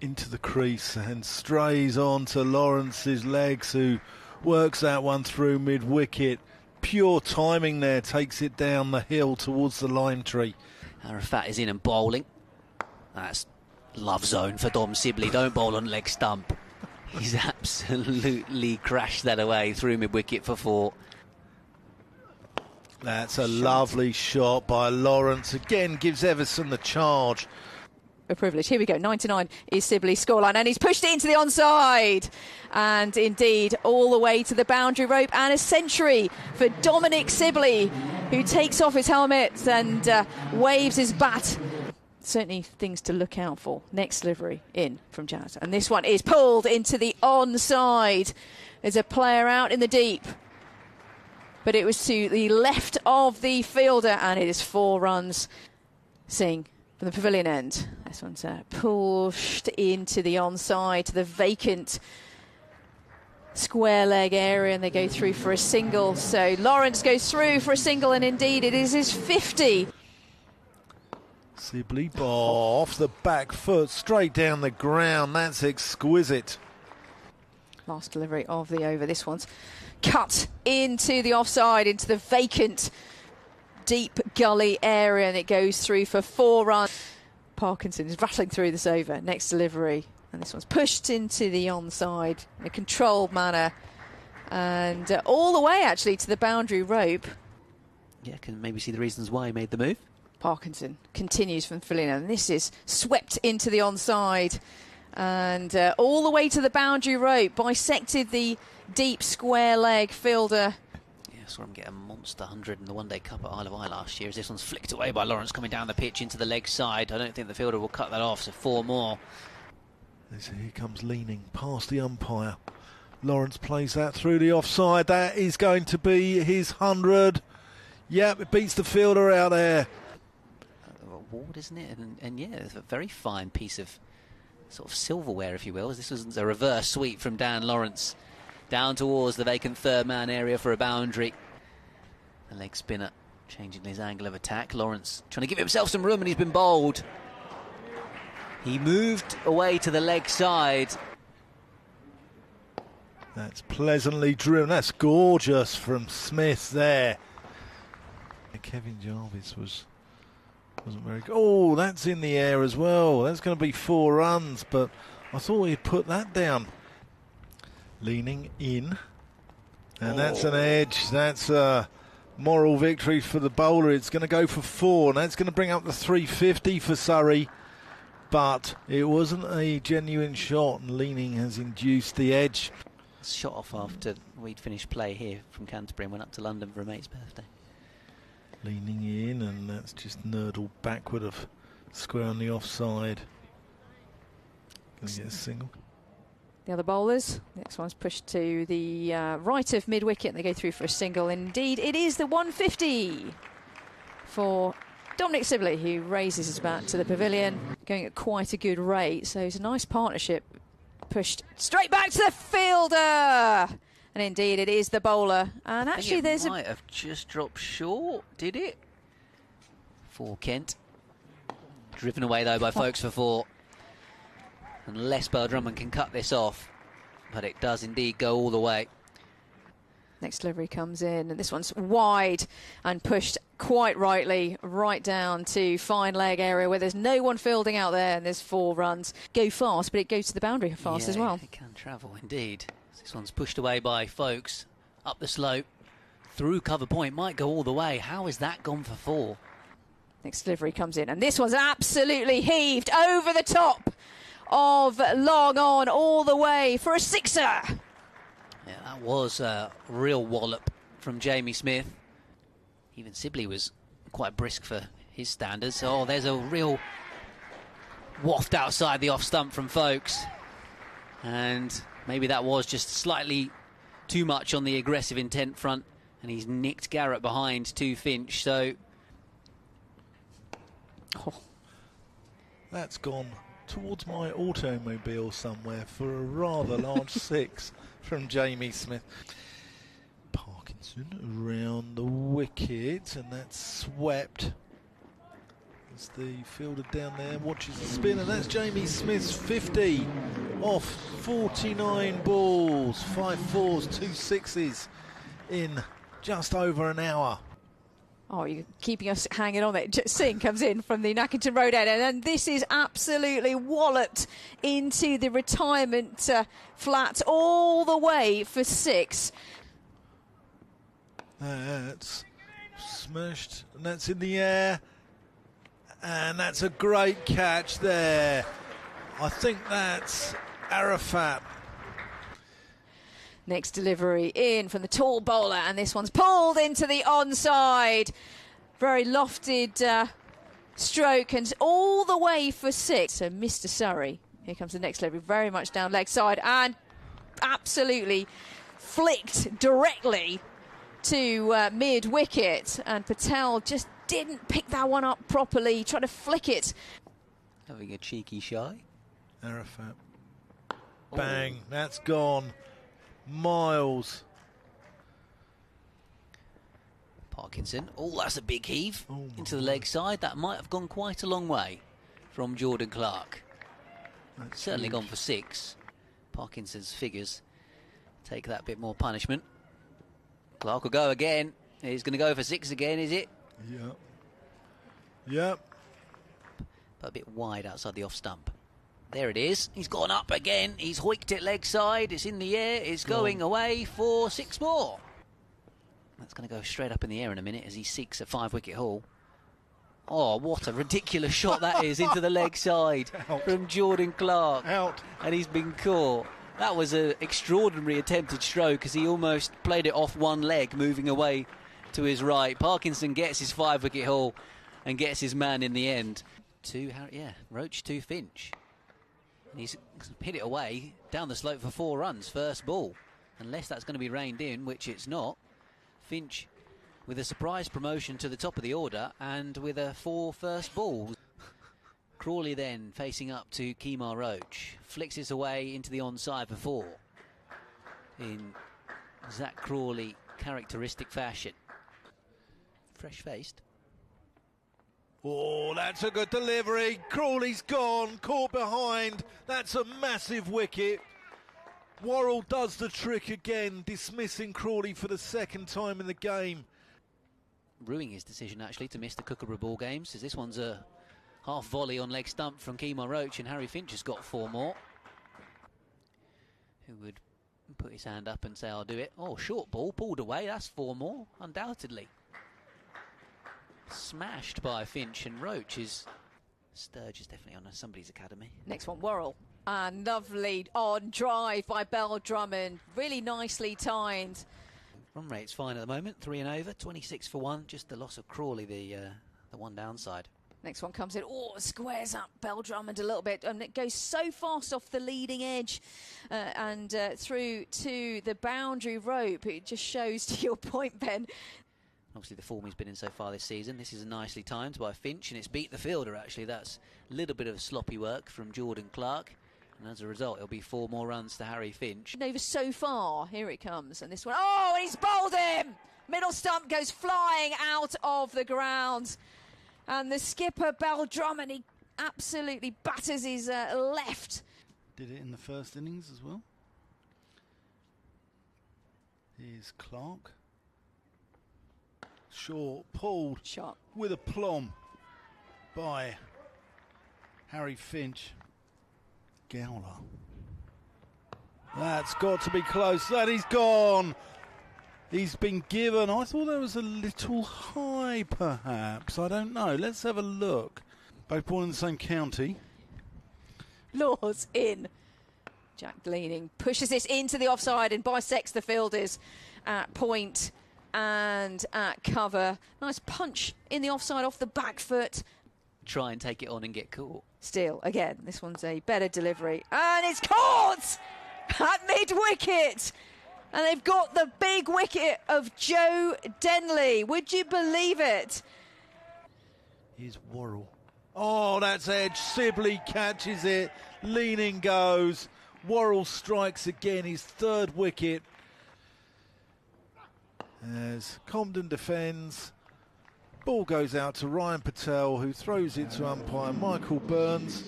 into the crease and strays on to Lawrence's legs, who works that one through mid-wicket. Pure timing there, takes it down the hill towards the lime tree. Arafat is in and bowling. That's love zone for Dom Sibley. Don't bowl on leg stump. He's absolutely crashed that away through mid-wicket for 4. That's a lovely shot by Lawrence. Again, gives Everson the charge. A privilege. Here we go. 99 is Sibley's scoreline, and he's pushed it into the onside. And indeed, all the way to the boundary rope, and a century for Dominic Sibley, who takes off his helmet and waves his bat. Certainly things to look out for. Next delivery in from Jazz. And this one is pulled into the onside. There's a player out in the deep, but it was to the left of the fielder, and it is 4 runs. Singh from the pavilion end. This one's pushed into the onside, to the vacant square leg area, and they go through for a single. So Lawrence goes through for a single, and indeed it is his 50. Sibley ball off the back foot, straight down the ground. That's exquisite. Last delivery of the over. This one's cut into the offside, into the vacant deep gully area, and it goes through for 4 runs. Parkinson is rattling through this over. Next delivery, and this one's pushed into the onside in a controlled manner, and all the way actually to the boundary rope. Yeah, can maybe see the reasons why he made the move. Parkinson continues from filling, and this is swept into the onside and all the way to the boundary rope, bisected the deep square leg fielder. Yeah, saw him get a monster 100 in the One Day Cup at Isle of Wight last year, as this one's flicked away by Lawrence coming down the pitch into the leg side. I don't think the fielder will cut that off, so 4 more. Here comes leaning past the umpire. Lawrence plays that through the offside. That is going to be his 100. Yep, it beats the fielder out there. Award, isn't it? And yeah, it's a very fine piece of sort of silverware, if you will, as this was a reverse sweep from Dan Lawrence down towards the vacant third man area for a boundary. The leg spinner changing his angle of attack. Lawrence trying to give himself some room, and he's been bowled. He moved away to the leg side. That's pleasantly driven. That's gorgeous from Smith there. Kevin Jarvis wasn't very good. Oh, that's in the air as well. That's going to be 4 runs, but I thought he'd put that down. Leaning in, and that's an edge. That's a moral victory for the bowler. It's going to go for 4, and that's going to bring up the 350 for Surrey, but it wasn't a genuine shot, and Leaning has induced the edge. Shot off after we'd finished play here from Canterbury and went up to London for a mate's birthday. Leaning in, and that's just nurdled backward of square on the offside. Going to get a single. The other bowlers, next one's pushed to the right of mid-wicket, and they go through for a single. Indeed, it is the 150 for Dominic Sibley, who raises his bat to the pavilion, going at quite a good rate. So it's a nice partnership. Pushed straight back to the fielder. And indeed, it is the bowler. And actually, there's might have just dropped short, did it? For Kent. Driven away, though, by Folkes for 4. Unless Bell Drummond can cut this off. But it does indeed go all the way. Next delivery comes in, and this one's wide and pushed quite rightly right down to fine leg area where there's no one fielding out there, and there's 4 runs. Go fast, but it goes to the boundary fast as well. It can travel, indeed. This one's pushed away by Folkes, up the slope, through cover point, might go all the way. How has that gone for 4? Next delivery comes in, and this one's absolutely heaved over the top of long on all the way for a 6er. Yeah, that was a real wallop from Jamie Smith. Even Sibley was quite brisk for his standards. Oh, there's a real waft outside the off stump from Folkes. And maybe that was just slightly too much on the aggressive intent front, and he's nicked Garrett behind to Finch. So that's gone towards my automobile somewhere for a rather large 6 from Jamie Smith. Parkinson around the wicket, and that's swept. As the fielder down there watches the spin, and that's Jamie Smith's 50 off 49 balls, 5 fours, 2 sixes in just over an hour. Oh, you're keeping us hanging on there. Singh comes in from the Nackington Road end, and this is absolutely walloped into the retirement flat all the way for 6. That's smashed, and that's in the air, and that's a great catch there. I think that's Arafat. Next delivery in from the tall bowler, and this one's pulled into the onside. Very lofted stroke, and all the way for 6. So Mr. Surrey, here comes the next delivery, very much down leg side, and absolutely flicked directly to mid-wicket. And Patel just didn't pick that one up properly, tried to flick it. Having a cheeky shy. Arafat. Bang, that's gone. Miles. Parkinson. Oh, that's a big heave into the leg side. That might have gone quite a long way from Jordan Clark. That's certainly huge. gone for 6. Parkinson's figures take that bit more punishment. Clark will go again. He's going to go for 6 again, is it? Yep. Yep. But a bit wide outside the off stump. There it is. He's gone up again. He's hoiked it leg side. It's in the air. It's going away for 6 more. That's going to go straight up in the air in a minute as he seeks a 5-wicket haul. Oh, what a ridiculous shot that is into the leg side from Jordan Clark. Out. And he's been caught. That was an extraordinary attempted stroke as he almost played it off one leg, moving away to his right. Parkinson gets his 5-wicket haul and gets his man in the end. Roach to Finch. And he's hit it away down the slope for 4 runs, first ball. Unless that's going to be reined in, which it's not. Finch with a surprise promotion to the top of the order and with a 4 first balls. Crawley then facing up to Kemar Roach. Flicks this away into the onside for 4. In Zach Crawley characteristic fashion. Fresh-faced. Oh, that's a good delivery. Crawley's gone, caught behind. That's a massive wicket. Worrall does the trick again, dismissing Crawley for the 2nd time in the game. Ruining his decision, actually, to miss the Kookaburra ball games, as this one's a half volley on leg stump from Kemar Roach, and Harry Finch has got 4 more. Who would put his hand up and say, I'll do it. Oh, short ball, pulled away, that's 4 more, undoubtedly. Smashed by Finch, and Roach is... Sturge is definitely on somebody's academy. Next one, Worrall. And lovely on drive by Bell Drummond. Really nicely timed. Run rate's fine at the moment, 3 and over, 26 for 1. Just the loss of Crawley, the one downside. Next one comes in. Oh, squares up Bell Drummond a little bit. And it goes so fast off the leading edge and through to the boundary rope. It just shows, to your point, Ben. Obviously, the form he's been in so far this season. This is nicely timed by Finch, and it's beat the fielder, actually. That's a little bit of sloppy work from Jordan Clark. And as a result, it'll be 4 more runs to Harry Finch. Over so far. Here it comes. And this one. Oh, and he's bowled him! Middle stump goes flying out of the ground. And the skipper, Bell Drummond, he absolutely batters his left. Did it in the first innings as well. Here's Clark. Short, pulled Shot. with aplomb by Harry Finch. Gowler. That's got to be close. That he's gone. He's been given. I thought that was a little high, perhaps. I don't know. Let's have a look. Both born in the same county. Laws in. Jack Gleaning pushes this into the offside and bisects the fielders at point and at cover. Nice punch in the offside off the back foot. Try and take it on and get caught. Still, again, this one's a better delivery. And it's caught at mid-wicket. And they've got the big wicket of Joe Denley. Would you believe it? Here's Worrall. Oh, that's edge. Sibley catches it. Leaning goes. Worrall strikes again, his 3rd wicket. As Comden defends. Ball goes out to Ryan Patel, who throws it to umpire Michael Burns.